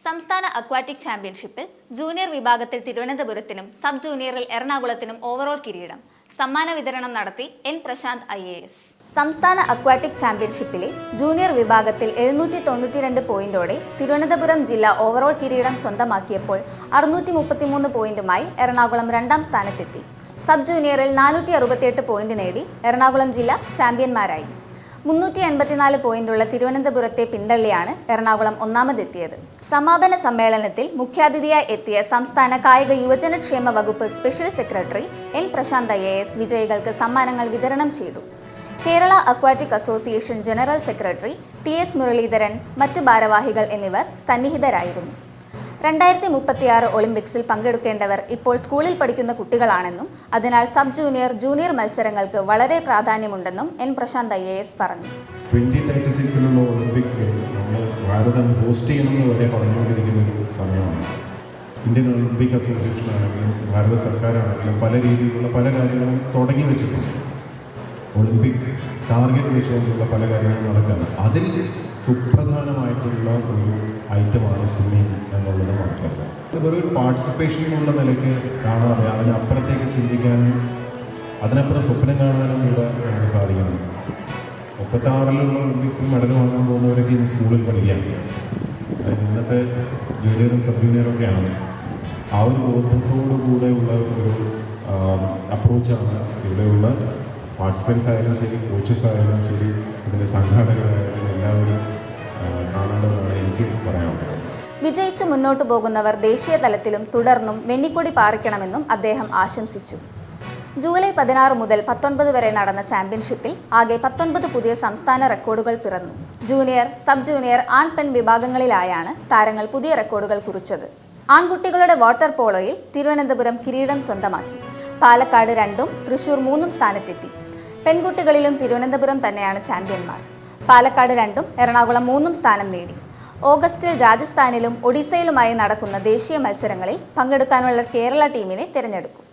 സംസ്ഥാന അക്വാറ്റിക് ചാമ്പ്യൻഷിപ്പിൽ ജൂനിയർ വിഭാഗത്തിൽ തിരുവനന്തപുരത്തിനും സബ് ജൂനിയറിൽ എറണാകുളത്തിനും ഓവറോൾ കിരീടം. സമ്മാന വിതരണം നടത്തി എൻ പ്രശാന്ത് IAS. സംസ്ഥാന അക്വാറ്റിക് ചാമ്പ്യൻഷിപ്പിലെ ജൂനിയർ വിഭാഗത്തിൽ 792 പോയിന്റോടെ തിരുവനന്തപുരം ജില്ല ഓവറോൾ കിരീടം സ്വന്തമാക്കിയപ്പോൾ 633 പോയിന്റുമായി എറണാകുളം രണ്ടാം സ്ഥാനത്തെത്തി. സബ് ജൂനിയറിൽ 468 പോയിന്റ് നേടി എറണാകുളം ജില്ല ചാമ്പ്യന്മാരായി. 384 പോയിന്റുള്ള തിരുവനന്തപുരത്തെ പിന്തള്ളിയാണ് എറണാകുളം ഒന്നാമതെത്തിയത്. സമാപന സമ്മേളനത്തിൽ മുഖ്യാതിഥിയായി എത്തിയ സംസ്ഥാന കായിക യുവജനക്ഷേമ വകുപ്പ് special secretary N Prashanth IAS വിജയികൾക്ക് സമ്മാനങ്ങൾ വിതരണം ചെയ്തു. Kerala aquatic association general secretary TS Muraleedharan, മറ്റ് ഭാരവാഹികൾ എന്നിവർ സന്നിഹിതരായിരുന്നു. 2036 ഒളിമ്പിക്സിൽ പങ്കെടുക്കേണ്ടവർ ഇപ്പോൾ സ്കൂളിൽ പഠിക്കുന്ന കുട്ടികളാണെന്നും അതിനാൽ സബ് ജൂനിയർ, ജൂനിയർ മത്സരങ്ങൾക്ക് വളരെ പ്രാധാന്യമുണ്ടെന്നും എൻ പ്രശാന്ത് IAS പറഞ്ഞു. 2036 ഒളിമ്പിക്സ് നമ്മൾ ഭാരതം ഹോസ്റ്റ് ചെയ്യണമെന്ന് വരെ പറഞ്ഞുകൊണ്ടിരിക്കുന്ന ഒരു സമയമാണ്. ഇന്ത്യൻ ഒളിമ്പിക് അസോസിയേഷൻ ആണെങ്കിലും ഭാരത സർക്കാരാണെങ്കിലും പല രീതിയിലുള്ള പല കാര്യങ്ങളും തുടങ്ങി വെച്ചിട്ടുണ്ട്. ഒളിമ്പിക് ടാർഗറ്റ് വെച്ചുകൊണ്ടുള്ള പല കാര്യങ്ങളും നടക്കുകയാണ്. അതിൽ സുപ്രധാനമായിട്ടുള്ള ഒരു ഐറ്റമാണ് സ്വിമ്മിങ് എന്നുള്ളത് മാത്രമല്ല, ഇതൊരു പാർട്ടിസിപ്പേഷൻ എന്നുള്ള നിലയ്ക്ക് കാണാതെ അതിനപ്പുറത്തേക്ക് ചിന്തിക്കാനും അതിനപ്പുറം സ്വപ്നം കാണാനും കൂടെ നമുക്ക് സാധിക്കുന്നു. 36 ഒളിമ്പിക്സിൽ മെഡൽ വാങ്ങാൻ പോകുന്നവരൊക്കെ ഇന്ന് സ്കൂളിൽ പഠിക്കുകയാണ്. ഇന്നത്തെ ജൂനിയറും സബ് ജൂനിയറും ഒക്കെയാണ്. ആ ഒരു ബോധത്തോടു കൂടെയുള്ള ഒരു അപ്രോച്ചാണ് ഇവിടെയുള്ള പാർട്ടിസിപ്പൻസ് ആയാലും ശരി, കോച്ചസ് ആയാലും ശരി, ഇതിൻ്റെ സംഘാടകരായാലും എല്ലാവരും കാണേണ്ടതാണ് എനിക്ക് പറയാനുള്ളത്. വിജയിച്ച് മുന്നോട്ടു പോകുന്നവർ ദേശീയ തലത്തിലും തുടർന്നും വെന്നിക്കൊടി പാറിക്കണമെന്നും അദ്ദേഹം ആശംസിച്ചു. ജൂലൈ 16 മുതൽ 19 വരെ നടന്ന ചാമ്പ്യൻഷിപ്പിൽ ആകെ 19 പുതിയ സംസ്ഥാന റെക്കോർഡുകൾ പിറന്നു. ജൂനിയർ, സബ് ജൂനിയർ, ആൺ പെൺ വിഭാഗങ്ങളിലായാണ് താരങ്ങൾ പുതിയ റെക്കോർഡുകൾ കുറിച്ചത്. ആൺകുട്ടികളുടെ വാട്ടർ പോളോയിൽ തിരുവനന്തപുരം കിരീടം സ്വന്തമാക്കി. പാലക്കാട് 2ഉം തൃശൂർ 3ഉം സ്ഥാനത്തെത്തി. പെൺകുട്ടികളിലും തിരുവനന്തപുരം തന്നെയാണ് ചാമ്പ്യന്മാർ. പാലക്കാട് 2ഉം എറണാകുളം 3ഉം സ്ഥാനം നേടി. ഓഗസ്റ്റിൽ രാജസ്ഥാനിലും ഒഡീസയിലുമായി നടക്കുന്ന ദേശീയ മത്സരങ്ങളിൽ പങ്കെടുക്കാനുള്ള കേരള ടീമിനെ തിരഞ്ഞെടുക്കും.